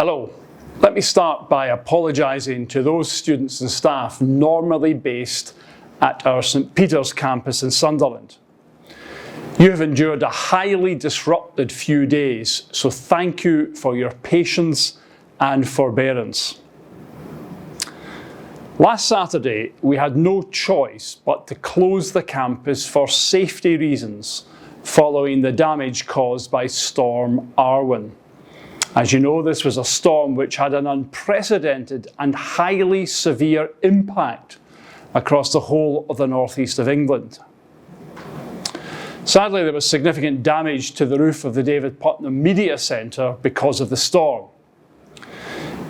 Hello. Let me start by apologising to those students and staff normally based at our St Peter's campus in Sunderland. You have endured a highly disrupted few days, so thank you for your patience and forbearance. Last Saturday, we had no choice but to close the campus for safety reasons following the damage caused by Storm Arwen. As you know, this was a storm which had an unprecedented and highly severe impact across the whole of the northeast of England. Sadly, there was significant damage to the roof of the David Puttnam Media Centre because of the storm.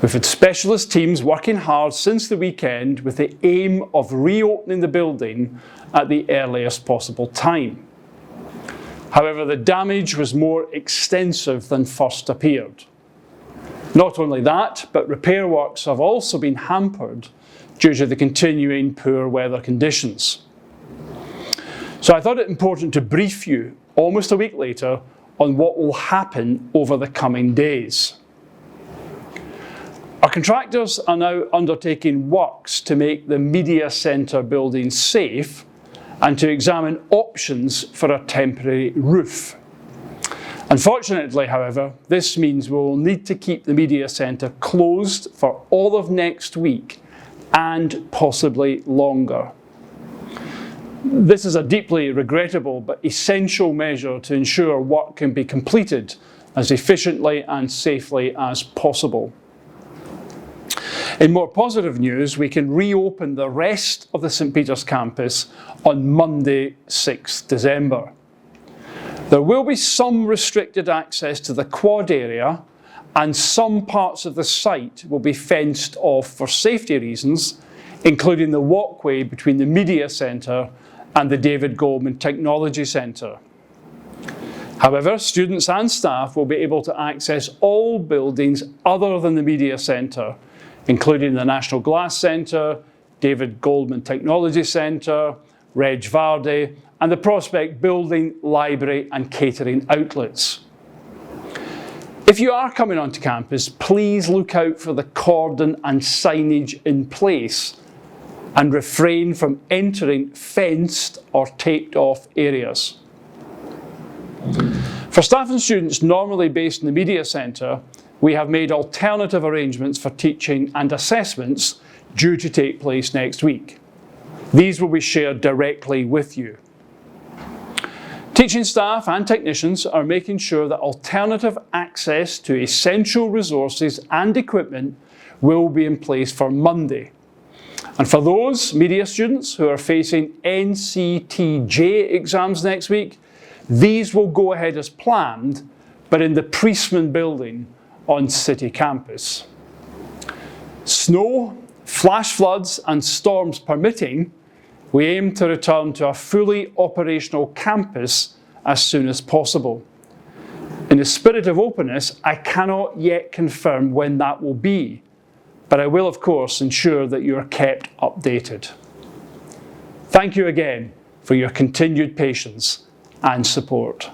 We've had specialist teams working hard since the weekend with the aim of reopening the building at the earliest possible time. However, the damage was more extensive than first appeared. Not only that, but repair works have also been hampered due to the continuing poor weather conditions. So I thought it important to brief you almost a week later on what will happen over the coming days. Our contractors are now undertaking works to make the media centre building safe and to examine options for a temporary roof. Unfortunately, however, this means we will need to keep the media centre closed for all of next week and possibly longer. This is a deeply regrettable but essential measure to ensure work can be completed as efficiently and safely as possible. In more positive news, we can reopen the rest of the St Peter's campus on Monday, 6th December. There will be some restricted access to the quad area, and some parts of the site will be fenced off for safety reasons, including the walkway between the Media Centre and the David Goldman Technology Centre. However, students and staff will be able to access all buildings other than the Media Centre, including the National Glass Centre, David Goldman Technology Centre, Reg Vardy, and the Prospect Building, Library and Catering outlets. If you are coming onto campus, please look out for the cordon and signage in place and refrain from entering fenced or taped off areas. For staff and students normally based in the Media Centre, we have made alternative arrangements for teaching and assessments due to take place next week. These will be shared directly with you. Teaching staff and technicians are making sure that alternative access to essential resources and equipment will be in place for Monday. And for those media students who are facing NCTJ exams next week, these will go ahead as planned, but in the Priestman building on City campus. Snow, flash floods and storms permitting, we aim to return to a fully operational campus as soon as possible. In the spirit of openness, I cannot yet confirm when that will be, but I will of course ensure that you are kept updated. Thank you again for your continued patience and support.